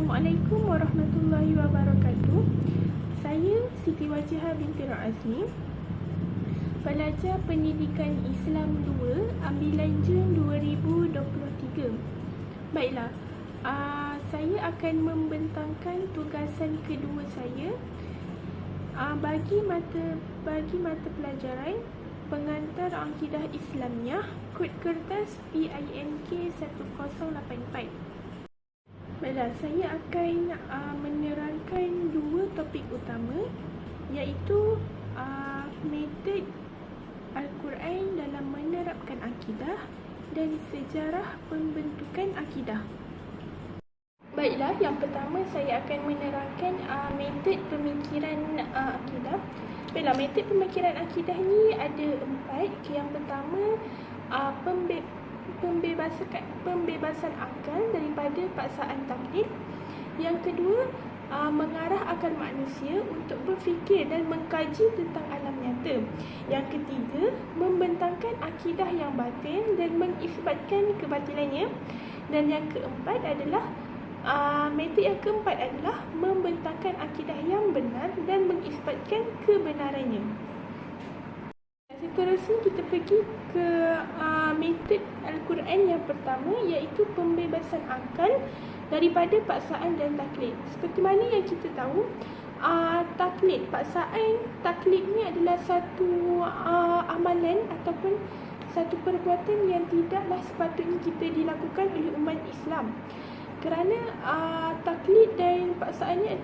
Assalamualaikum warahmatullahi wabarakatuh. Saya Siti Wajihah binti Azmi, pelajar Pendidikan Islam 2, ambilan Jun 2023. Baiklah, saya akan membentangkan tugasan kedua saya bagi mata pelajaran Pengantar Akidah Islamiyah, kod kertas PINK 1084. Baiklah, saya akan menerangkan dua topik utama, iaitu metod Al-Quran dalam menerapkan akidah dan sejarah pembentukan akidah. Baiklah, yang pertama saya akan menerangkan metod pemikiran akidah. Baiklah, metod pemikiran akidah ni ada 4. Yang pertama, pembebasan akal daripada paksaan taklid. Yang kedua, mengarah akal manusia untuk berfikir dan mengkaji tentang alam nyata. Yang ketiga, membentangkan akidah yang batin dan mengisbatkan kebatilannya. Dan yang keempat adalah metode yang keempat adalah membentangkan akidah yang benar dan mengisbatkan kebenarannya. Seterusnya kita pergi ke metod Al-Quran yang pertama, iaitu pembebasan akal daripada paksaan dan taklid. Seperti mana yang kita tahu, paksaan taklid ni adalah satu amalan ataupun satu perbuatan yang tidaklah sepatutnya kita dilakukan oleh umat Islam. Kerana taklid dan paksaan ni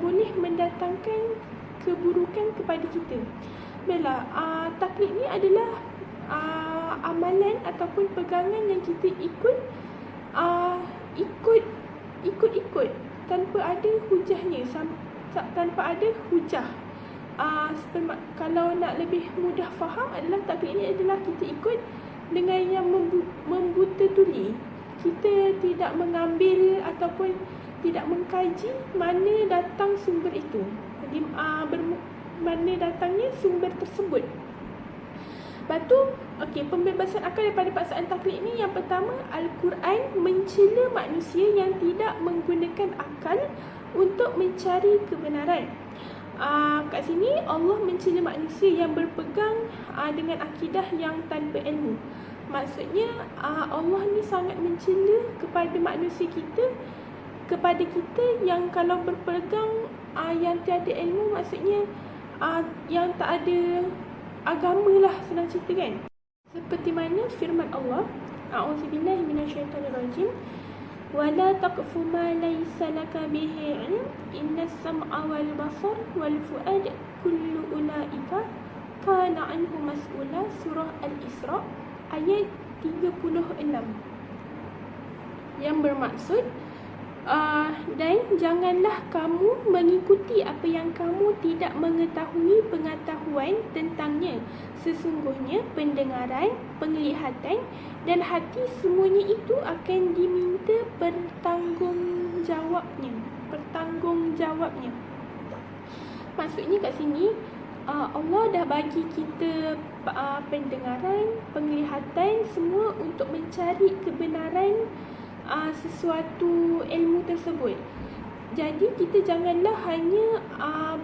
boleh mendatangkan keburukan kepada kita. Baiklah, taklid ni adalah amalan ataupun pegangan yang kita ikut tanpa ada hujahnya, tanpa ada hujah. Kalau nak lebih mudah faham, adalah taklid ni adalah kita ikut dengan yang membuta tuli. Kita tidak mengambil ataupun tidak mengkaji mana datang sumber itu. Jadi mana datangnya sumber tersebut. Lepas tu, pembebasan akal daripada paksaan taklid ni, yang pertama, Al-Quran mencela manusia yang tidak menggunakan akal untuk mencari kebenaran. Kat sini Allah mencela manusia yang berpegang dengan akidah yang tanpa ilmu. Maksudnya Allah ni sangat mencela kepada manusia kepada kita yang kalau berpegang yang tiada ilmu, maksudnya yang tak ada agama lah, senang cerita kan. Seperti mana firman Allah, a'udzubillahi minasyaitonirrajim, wala taqfu ma laysa laka bihi ilm innas sam'a wal basar wal fuad kullu ulaika kana anhu mas'ula. Surah Al-Isra ayat 36, yang bermaksud dan janganlah kamu mengikuti apa yang kamu tidak mengetahui pengetahuan tentangnya. Sesungguhnya pendengaran, penglihatan dan hati, semuanya itu akan diminta pertanggungjawabnya. Maksudnya kat sini Allah dah bagi kita pendengaran, penglihatan, semua untuk mencari kebenaran sesuatu ilmu tersebut. Jadi kita janganlah hanya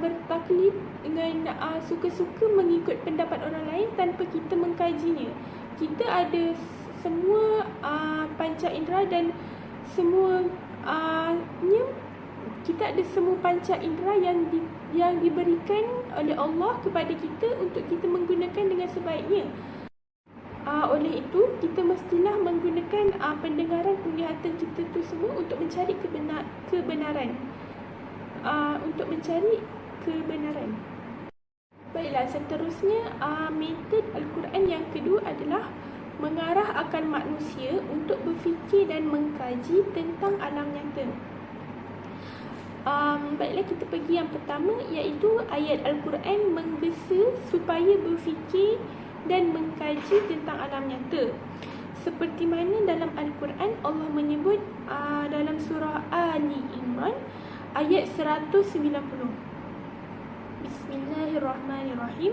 bertaklid dengan suka-suka mengikut pendapat orang lain tanpa kita mengkajinya. Kita ada semua panca indera dan kita ada semua panca indera yang diberikan oleh Allah kepada kita untuk kita menggunakan dengan sebaiknya. Oleh itu, kita mestilah menggunakan pendengaran, penglihatan kita tu semua untuk mencari kebenaran. Baiklah, seterusnya metod Al-Quran yang kedua adalah mengarah akal manusia untuk berfikir dan mengkaji tentang alam nyata. Baiklah, kita pergi yang pertama, iaitu ayat Al-Quran menggesa supaya berfikir dan mengkaji tentang alam nyata. Seperti mana dalam Al-Quran Allah menyebut dalam surah Ali Imran ayat 190. Bismillahirrahmanirrahim.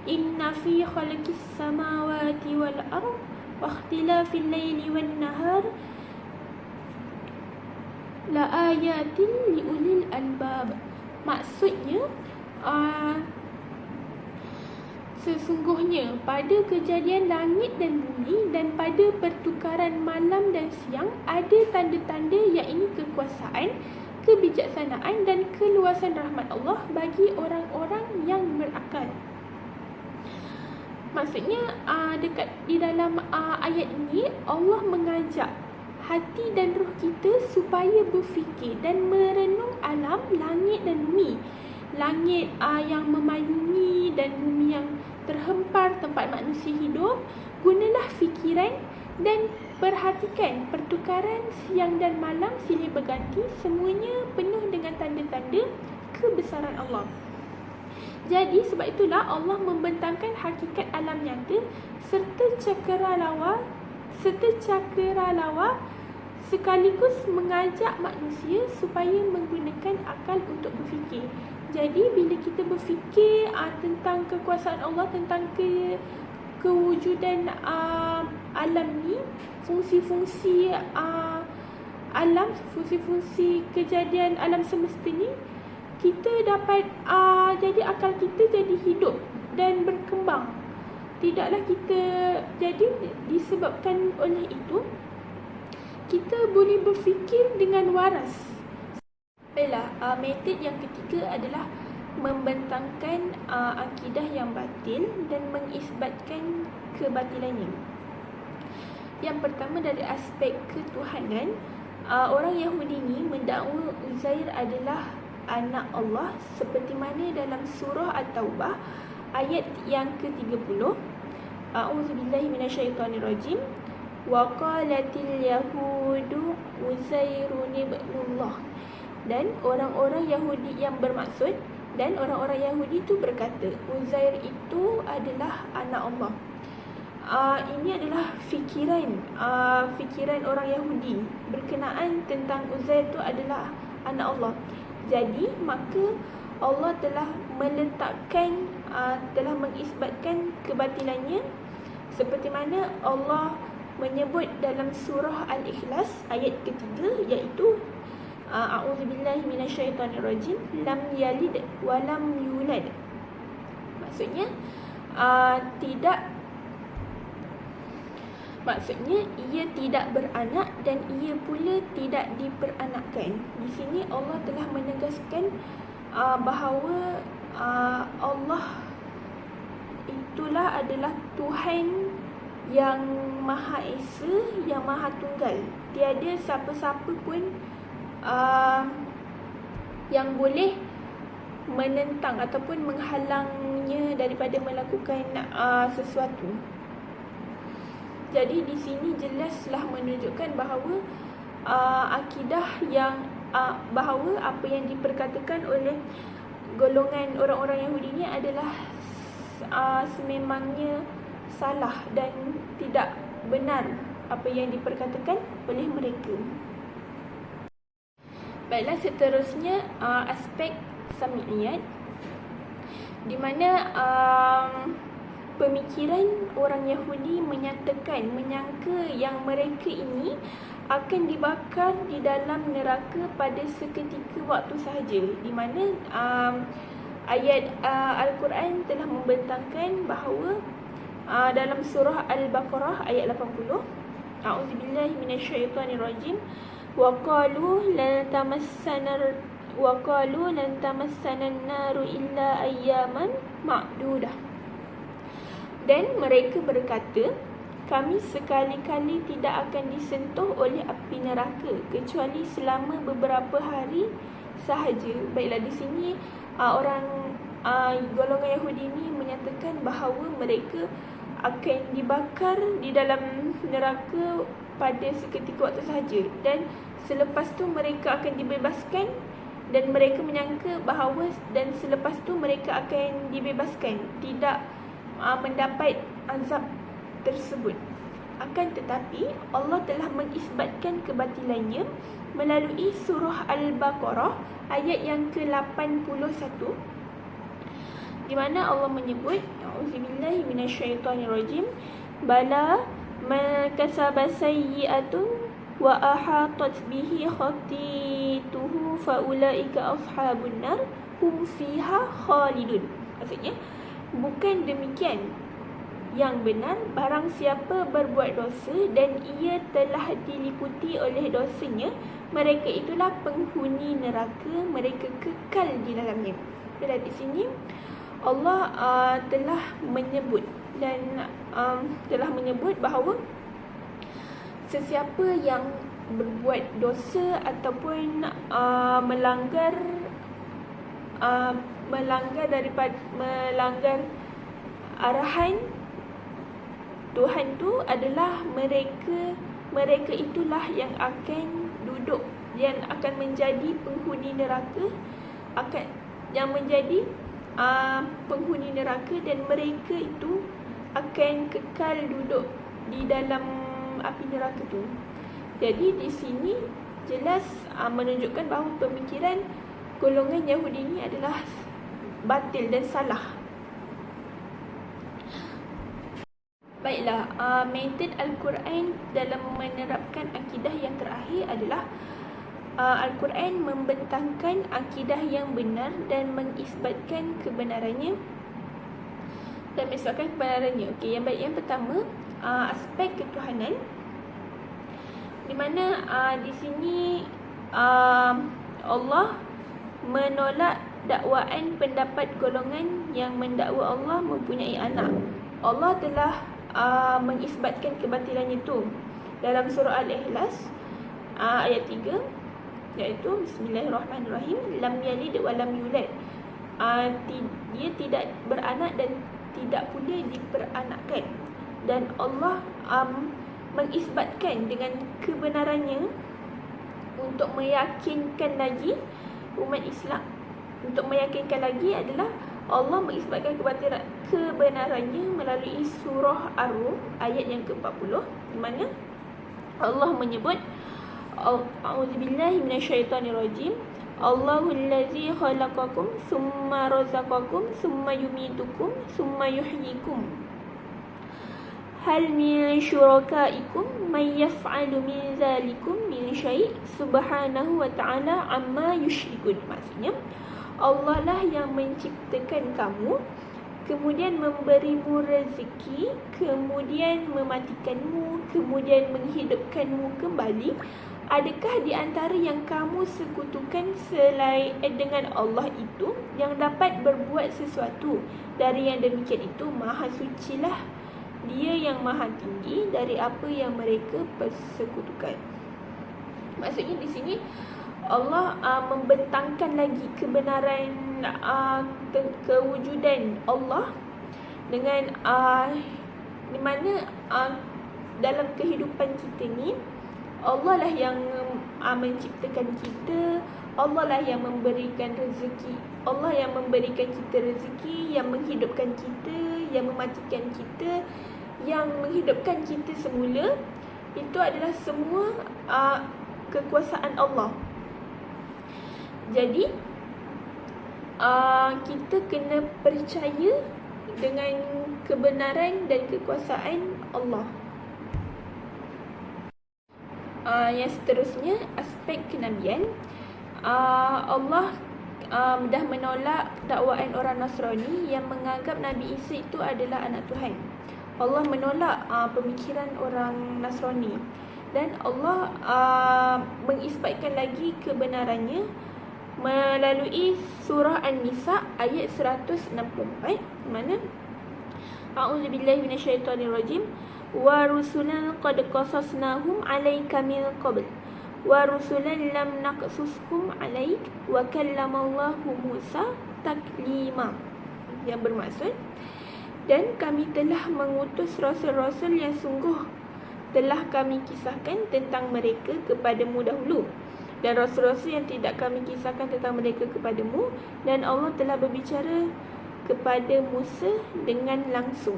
Inna fi khalqis samawati wal ard wa ikhtilafil laili wan nahar la ayatin liulil albab. Maksudnya sesungguhnya pada kejadian langit dan bumi dan pada pertukaran malam dan siang ada tanda-tanda, iaitu kekuasaan, kebijaksanaan dan keluasan rahmat Allah bagi orang-orang yang berakal. Maksudnya dekat di dalam ayat ini Allah mengajak hati dan roh kita supaya berfikir dan merenung alam langit dan bumi. Langit yang memayungi dan bumi yang terhempar tempat manusia hidup. Gunalah fikiran dan perhatikan pertukaran siang dan malam silih berganti, semuanya penuh dengan tanda-tanda kebesaran Allah. Jadi sebab itulah Allah membentangkan hakikat alam nyata serta cakrawala sekaligus mengajak manusia supaya menggunakan akal untuk berfikir. Jadi bila kita berfikir tentang kekuasaan Allah, tentang kewujudan alam ni, fungsi-fungsi alam, fungsi-fungsi kejadian alam semesta ni, kita dapat jadi akal kita jadi hidup dan berkembang. Tidaklah kita, jadi disebabkan oleh itu kita boleh berfikir dengan waras. Baiklah, metod yang ketiga adalah membentangkan akidah yang batil dan mengisbatkan kebatilannya. Yang pertama dari aspek ketuhanan, orang Yahudi ni mendakwa Uzair adalah anak Allah seperti mana dalam surah At-Taubah ayat yang ke-30. A'udzubillahi minasyaitonirrajim. Wa qalatil yahudu Uzairun ibnullah. Dan orang-orang Yahudi yang bermaksud, dan orang-orang Yahudi itu berkata Uzair itu adalah anak Allah. Ini adalah fikiran orang Yahudi berkenaan tentang Uzair itu adalah anak Allah. Jadi maka Allah telah meletakkan, telah mengisbatkan kebatilannya seperti mana Allah menyebut dalam surah Al-Ikhlas ayat ketiga, iaitu A'udzubillahi minasyaitonirrajim, lam yalid wa lam yulad. Maksudnya ia tidak beranak dan ia pula tidak diperanakkan. Di sini Allah telah menegaskan bahawa Allah itulah adalah Tuhan yang Maha Esa, yang Maha Tunggal. Tiada siapa-siapa pun yang boleh menentang ataupun menghalangnya daripada melakukan sesuatu. Jadi di sini jelaslah menunjukkan bahawa akidah yang bahawa apa yang diperkatakan oleh golongan orang-orang Yahudi ini adalah sememangnya salah dan tidak benar apa yang diperkatakan oleh mereka. Baiklah, seterusnya aspek sam'iyat, di mana pemikiran orang Yahudi menyangka yang mereka ini akan dibakar di dalam neraka pada seketika waktu sahaja, di mana ayat Al-Quran telah membentangkan bahawa dalam surah Al-Baqarah ayat 80, A'udzubillahi minasyaitonirrajim. وَقَالُوا لَن تَمَسَّنَا النَّارُ إِلَّا أَيَّامًا مَعْدُودَةً. Dan mereka berkata, kami sekali-kali tidak akan disentuh oleh api neraka kecuali selama beberapa hari sahaja. Baiklah, di sini golongan Yahudi ini menyatakan bahawa mereka akan dibakar di dalam neraka pada seketika waktu sahaja, dan selepas tu mereka akan dibebaskan, dan mereka menyangka bahawa dan selepas tu mereka akan dibebaskan, tidak mendapat azab tersebut. Akan tetapi Allah telah mengisbatkan kebatilannya melalui surah Al-Baqarah ayat yang ke-81, di mana Allah menyebut, A'udzubillahi minasyaitonirrajim, bala man kasaba sayyi'atun wa ahatat bihi khatituhu fa ulaika ashabun nar hum fiha khalidun. Maksudnya bukan demikian yang benar, barang siapa berbuat dosa dan ia telah diliputi oleh dosanya, mereka itulah penghuni neraka, mereka kekal di dalamnya. Dan di sini Allah telah menyebut bahawa sesiapa yang berbuat dosa ataupun melanggar arahan Tuhan tu adalah mereka itulah yang akan duduk, yang akan menjadi penghuni neraka, penghuni neraka, dan mereka itu akan kekal duduk di dalam api neraka tu. Jadi di sini jelas menunjukkan bahawa pemikiran golongan Yahudi ini adalah batil dan salah. Baiklah, metod Al-Quran dalam menerapkan akidah yang terakhir adalah Al-Quran membentangkan akidah yang benar dan mengisbatkan kebenarannya. Okey, yang pertama, aspek ketuhanan, di mana di sini Allah menolak dakwaan pendapat golongan yang mendakwa Allah mempunyai anak. Allah telah mengisbatkan kebatilannya itu dalam surah Al-Ikhlas ayat 3, iaitu Bismillahirrahmanirrahim, lam yalid wa lam yulad. Dia tidak beranak dan tidak pula diperanakkan. Dan Allah mengisbatkan dengan kebenarannya untuk meyakinkan lagi umat Islam. Untuk meyakinkan lagi adalah Allah mengisbatkan kebenarannya melalui surah Ar-Rum ayat yang ke-40, di mana Allah menyebut, A'udzubillahi minasyaitonirrajim, Allahul ladzi khalaqakum summa razaqakum summa yumitukum summa yuhyikum hal min syurakaikum may yaf'alu min dzalikum min syai' subhanahu wa ta'ala amma yusyrikun. Maksudnya Allah lah yang menciptakan kamu, kemudian memberimu rezeki, kemudian mematikanmu, kemudian menghidupkanmu kembali. Adakah di antara yang kamu sekutukan selain dengan Allah itu yang dapat berbuat sesuatu? Dari yang demikian itu, Maha Sucilah Dia yang Maha Tinggi dari apa yang mereka persekutukan. Maksudnya di sini Allah membentangkan lagi kebenaran kewujudan Allah dengan di mana dalam kehidupan kita ni Allah lah yang menciptakan kita, Allah lah yang memberikan rezeki, Allah yang memberikan kita rezeki, yang menghidupkan kita, yang mematikan kita, yang menghidupkan kita semula. Itu adalah semua kekuasaan Allah. Jadi kita kena percaya dengan kebenaran dan kekuasaan Allah. Yang seterusnya, aspek kenabian. Allah dah menolak dakwaan orang Nasrani yang menganggap Nabi Isa itu adalah anak Tuhan. Allah menolak pemikiran orang Nasrani, dan Allah mengisbatkan lagi kebenarannya melalui surah An-Nisa ayat 164, mana A'udzubillahi minasyaitonirrajim, wa rusulan qad qasasnahum 'alaika min qabl wa rusulan lam naqsuskum 'alaik wa kallamallahu Musa taklima. Yang bermaksud, dan kami telah mengutus rasul-rasul yang sungguh telah kami kisahkan tentang mereka kepadamu dahulu, dan rasul-rasul yang tidak kami kisahkan tentang mereka kepadamu, dan Allah telah berbicara kepada Musa dengan langsung.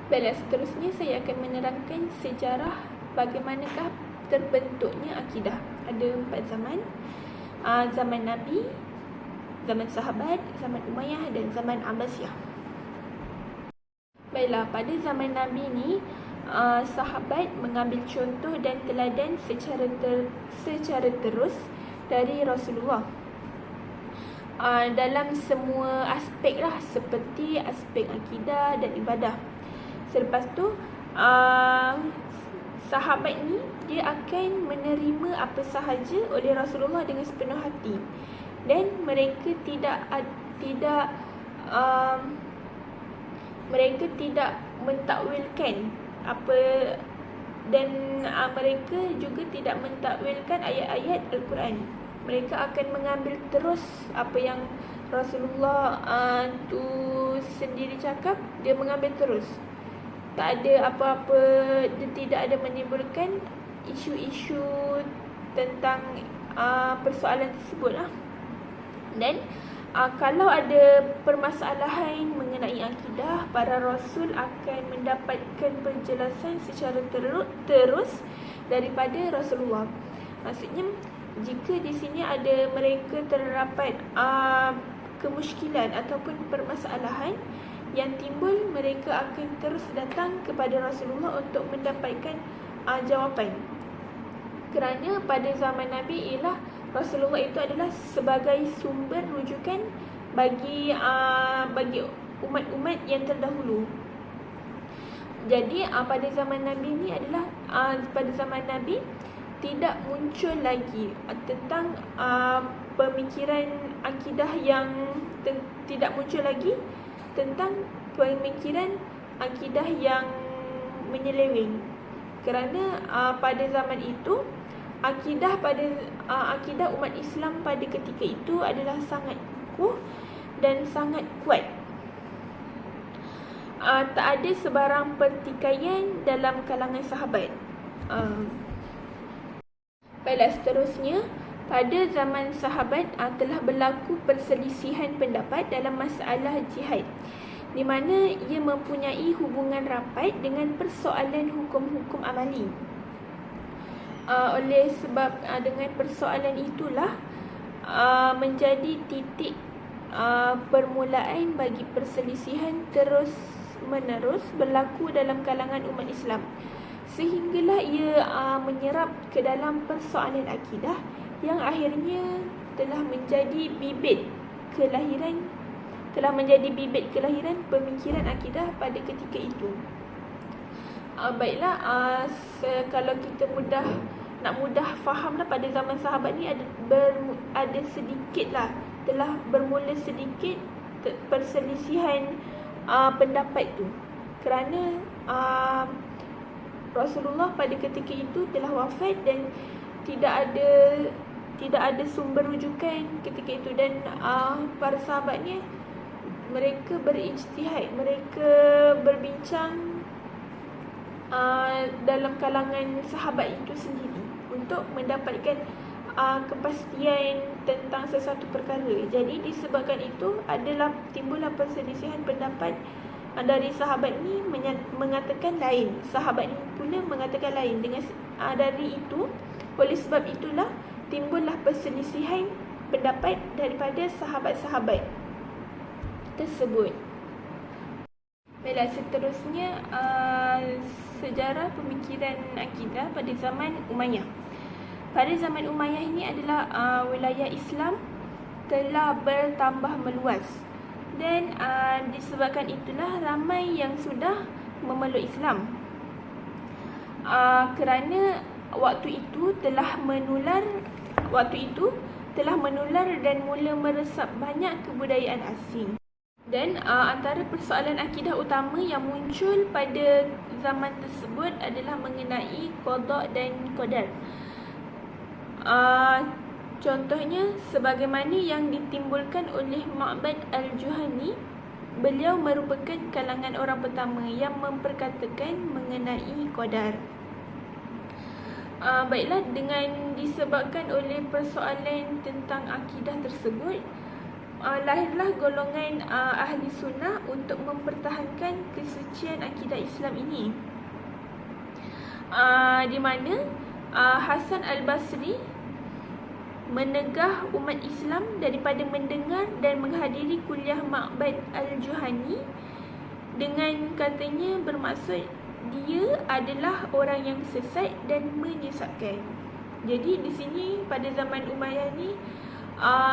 Baiklah, seterusnya saya akan menerangkan sejarah bagaimanakah terbentuknya akidah. Ada 4 zaman. Zaman Nabi, zaman sahabat, zaman Umayyah dan zaman Abbasiyah. Baiklah, pada zaman Nabi ni sahabat mengambil contoh dan teladan secara terus dari Rasulullah dalam semua aspek lah, seperti aspek akidah dan ibadah. Selepas tu sahabat ni dia akan menerima apa sahaja oleh Rasulullah dengan sepenuh hati, dan mereka tidak mentakwilkan apa, dan mereka juga tidak mentakwilkan ayat-ayat Al-Quran. Mereka akan mengambil terus apa yang Rasulullah tu sendiri cakap, dia mengambil terus. Tak ada apa-apa, dia tidak ada menimbulkan isu-isu tentang persoalan tersebut lah. Dan kalau ada permasalahan mengenai akidah, para Rasul akan mendapatkan penjelasan secara terus daripada Rasulullah. Maksudnya, jika di sini ada mereka terdapat kemusykilan ataupun permasalahan yang timbul, mereka akan terus datang kepada Rasulullah untuk mendapatkan jawapan. Kerana pada zaman Nabi ialah Rasulullah itu adalah sebagai sumber rujukan bagi umat-umat yang terdahulu. Jadi pada zaman Nabi ni adalah pada zaman Nabi tidak muncul lagi tentang pemikiran akidah yang tidak muncul lagi tentang pemikiran akidah yang menyeleweng. Kerana pada zaman itu akidah umat Islam pada ketika itu adalah sangat kukuh dan sangat kuat. Tak ada sebarang pertikaian dalam kalangan sahabat. Baiklah, seterusnya, pada zaman sahabat telah berlaku perselisihan pendapat dalam masalah jihad, di mana ia mempunyai hubungan rapat dengan persoalan hukum-hukum amali. Oleh sebab dengan persoalan itulah menjadi titik permulaan bagi perselisihan terus-menerus berlaku dalam kalangan umat Islam, sehinggalah ia menyerap ke dalam persoalan akidah yang akhirnya telah menjadi bibit kelahiran pemikiran akidah pada ketika itu. Baiklah, kalau kita nak mudah fahamlah, pada zaman sahabat ni ada sedikitlah, telah bermula sedikit perselisihan pendapat tu, kerana Rasulullah pada ketika itu telah wafat dan tidak ada sumber rujukan ketika itu, dan para sahabatnya mereka berijtihad, mereka berbincang dalam kalangan sahabat itu sendiri untuk mendapatkan kepastian tentang sesuatu perkara. Jadi disebabkan itu timbullah perselisihan pendapat dari sahabat ni mengatakan lain, sahabat ni pula mengatakan lain. Dari itu, oleh sebab itulah timbullah perselisihan pendapat daripada sahabat-sahabat tersebut. Baiklah, seterusnya sejarah pemikiran akidah pada zaman Umayyah. Pada zaman Umayyah ini adalah wilayah Islam telah bertambah meluas, dan disebabkan itulah ramai yang sudah memeluk Islam. Kerana waktu itu telah menular dan mula meresap banyak kebudayaan asing. Dan antara persoalan akidah utama yang muncul pada zaman tersebut adalah mengenai qada dan qadar. Contohnya, sebagaimana yang ditimbulkan oleh Ma'bad Al-Juhani, beliau merupakan kalangan orang pertama yang memperkatakan mengenai qadar. Baiklah, dengan disebabkan oleh persoalan tentang akidah tersebut, lahirlah golongan ahli sunnah untuk mempertahankan kesucian akidah Islam ini, di mana Hasan Al-Basri menegah umat Islam daripada mendengar dan menghadiri kuliah Ma'bad Al-Juhani, dengan katanya bermaksud dia adalah orang yang sesat dan menyesatkan. Jadi di sini pada zaman Umayyah ni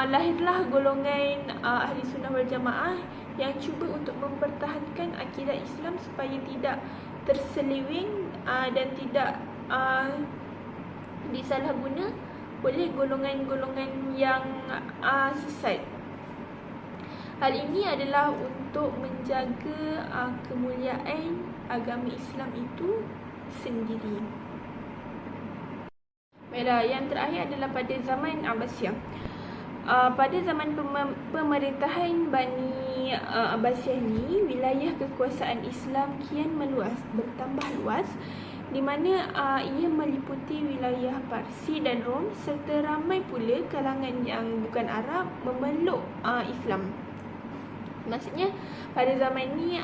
lahirlah golongan ahli sunnah wal jamaah yang cuba untuk mempertahankan akidah Islam supaya tidak terseleweng dan tidak disalahguna oleh golongan-golongan yang sesat. Hal ini adalah untuk menjaga kemuliaan agama Islam itu sendiri. Baiklah, yang terakhir adalah pada zaman Abbasiyah. Pada zaman pemerintahan Bani Abbasiyah ni, wilayah kekuasaan Islam kian meluas, bertambah luas, di mana ia meliputi wilayah Parsi dan Rom serta ramai pula kalangan yang bukan Arab memeluk Islam. Maksudnya pada zaman ni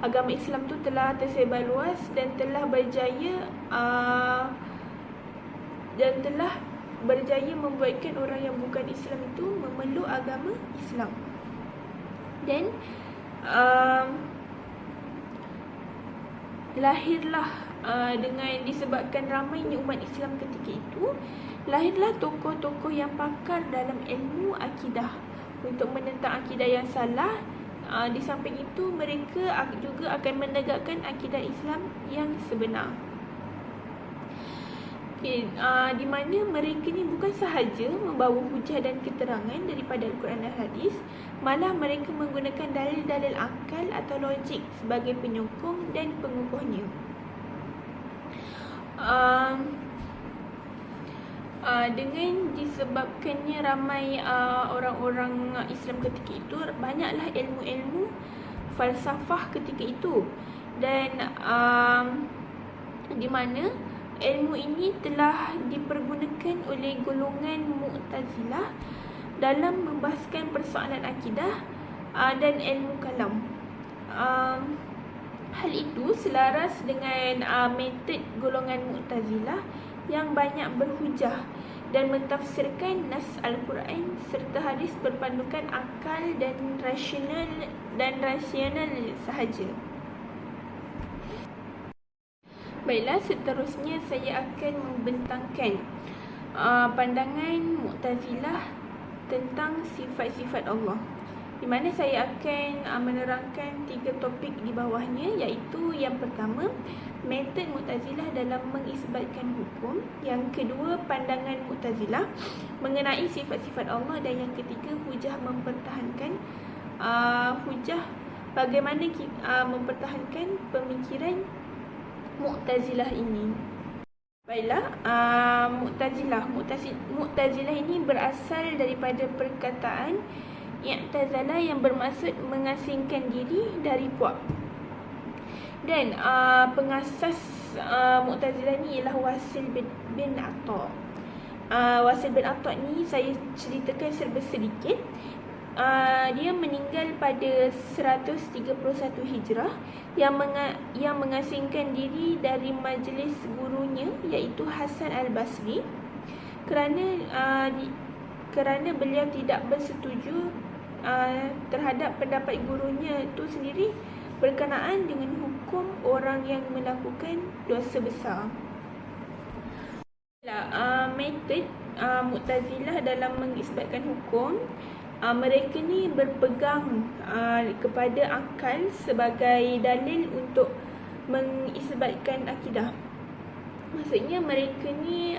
agama Islam tu telah tersebar luas dan telah berjaya membuatkan orang yang bukan Islam itu memeluk agama Islam. Dan lahirlah dengan disebabkan ramainya umat Islam ketika itu, lahirlah tokoh-tokoh yang pakar dalam ilmu akidah untuk menentang akidah yang salah. Di samping itu, mereka juga akan menegakkan akidah Islam yang sebenar. Di mana mereka ni bukan sahaja membawa hujah dan keterangan daripada Al-Quran dan Hadis, malah mereka menggunakan dalil-dalil akal atau logik sebagai penyokong dan pengukuhnya. Dengan disebabkannya ramai orang-orang Islam ketika itu, banyaklah ilmu-ilmu falsafah ketika itu, dan di mana ilmu ini telah dipergunakan oleh golongan Mu'tazilah dalam membahaskan persoalan akidah dan ilmu kalam. Hal itu selaras dengan metod golongan Mu'tazilah yang banyak berhujah dan mentafsirkan nas Al-Quran serta hadis berpandukan akal dan rasional sahaja. Baiklah, seterusnya saya akan membentangkan pandangan Mu'tazilah tentang sifat-sifat Allah, di mana saya akan menerangkan 3 topik di bawahnya, iaitu yang pertama, metod Mu'tazilah dalam mengisbatkan hukum, yang kedua, pandangan Mu'tazilah mengenai sifat-sifat Allah, dan yang ketiga, hujah mempertahankan bagaimana mempertahankan pemikiran Mu'tazilah ini. Baiklah, Mu'tazilah ini berasal daripada perkataan i'tazala yang bermaksud mengasingkan diri dari puak. Dan pengasas Mu'tazilah ni ialah Wasil bin Atta. Wasil bin Atta ni saya ceritakan serba sedikit. Dia meninggal pada 131 Hijrah yang mengasingkan diri dari majlis gurunya, iaitu Hasan Al-Basri, kerana beliau tidak bersetuju terhadap pendapat gurunya itu sendiri berkenaan dengan hukum orang yang melakukan dosa besar. Metod Mu'tazilah dalam mengisbatkan hukum, mereka ni berpegang kepada akal sebagai dalil untuk mengisbatkan akidah. Maksudnya mereka ni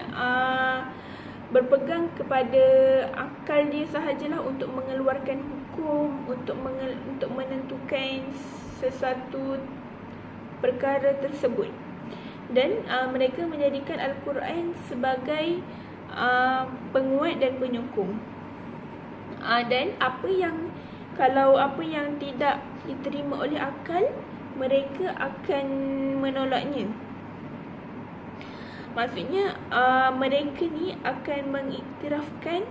berpegang kepada akal dia sahajalah untuk mengeluarkan hukum, untuk menentukan sesuatu perkara tersebut. Dan mereka menjadikan Al-Quran sebagai penguat dan penyokong. Dan kalau apa yang tidak diterima oleh akal, mereka akan menolaknya. Maksudnya mereka ni akan mengiktirafkan,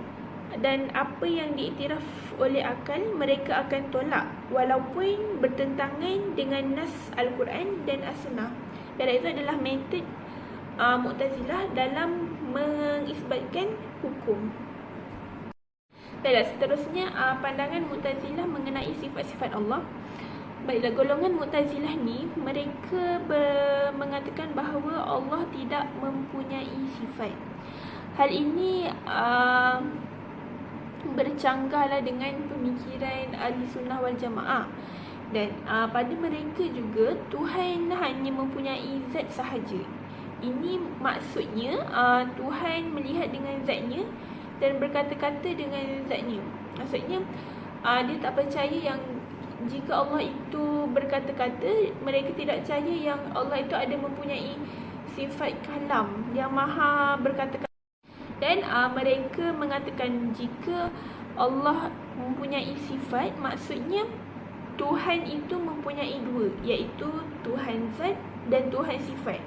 dan apa yang diiktiraf oleh akal mereka akan tolak walaupun bertentangan dengan nas Al-Quran dan As-Sunnah. Dan itu adalah metod Mu'tazilah dalam mengisbatkan hukum. Baiklah, seterusnya pandangan Mu'tazilah mengenai sifat-sifat Allah. Baiklah, golongan Mu'tazilah ni mereka mengatakan bahawa Allah tidak mempunyai sifat. Hal ini bercanggahlah dengan pemikiran Ahli Sunnah wal Jamaah. Dan pada mereka juga Tuhan hanya mempunyai zat sahaja. Ini maksudnya Tuhan melihat dengan zatnya dan berkata-kata dengan zatnya. Maksudnya dia tak percaya yang jika Allah itu berkata-kata, mereka tidak percaya yang Allah itu ada mempunyai sifat kalam yang maha berkata-kata. Dan mereka mengatakan jika Allah mempunyai sifat, maksudnya Tuhan itu mempunyai dua, iaitu Tuhan zat dan Tuhan sifat.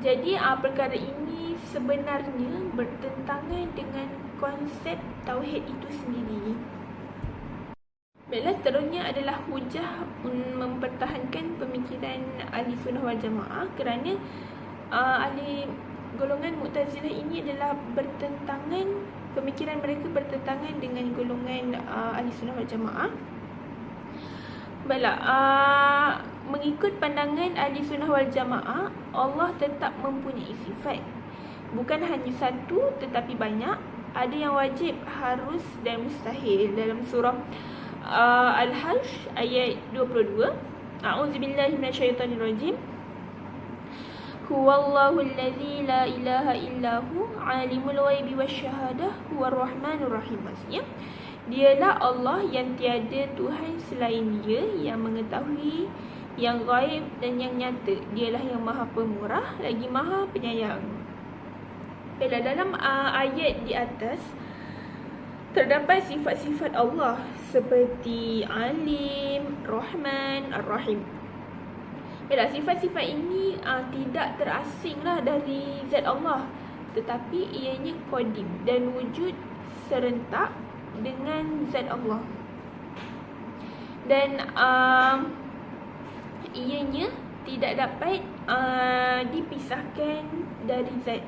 Jadi perkara ini sebenarnya bertentangan dengan konsep tauhid itu sendiri. Baiklah, seterusnya adalah hujah mempertahankan pemikiran Ahli Sunnah wal Jamaah, kerana ahli golongan Mu'tazilah ini adalah bertentangan, pemikiran mereka bertentangan dengan golongan Ahli Sunnah wal Jamaah. Baiklah, mengikut pandangan Ahli Sunnah wal Jamaah, Allah tetap mempunyai sifat. Bukan hanya satu tetapi banyak. Ada yang wajib, harus dan mustahil. Dalam surah Al-Hajj ayat 22, A'udzubillahi minasyaitonirrajim. Huwallahu allazi la ilaha illahu alimul ghaibi wasyahadah huwar rahmanur rahim. Maksudnya, dialah Allah yang tiada Tuhan selain dia, yang mengetahui yang gaib dan yang nyata. Dialah yang maha pemurah lagi maha penyayang. Dalam ayat di atas terdapat sifat-sifat Allah seperti Alim, Rahman, Ar-Rahim. Sifat-sifat ini tidak terasinglah dari zat Allah, tetapi ianya qadim dan wujud serentak dengan zat Allah. Dan ianya tidak dapat dipisahkan dari zat.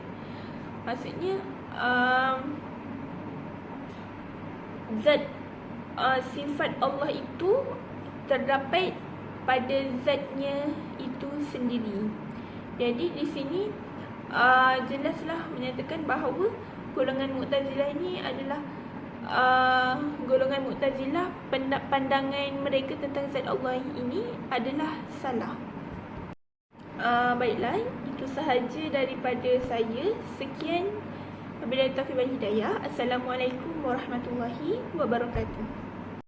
Maksudnya zat sifat Allah itu terdapat pada zatnya itu sendiri. Jadi di sini jelaslah menyatakan bahawa golongan Mu'tazilah ini adalah golongan Mu'tazilah, pandangan mereka tentang zat Allah ini adalah salah. Baiklah, itu sahaja daripada saya. Sekian, wabillahi taufiq wal hidayah. Assalamualaikum warahmatullahi wabarakatuh.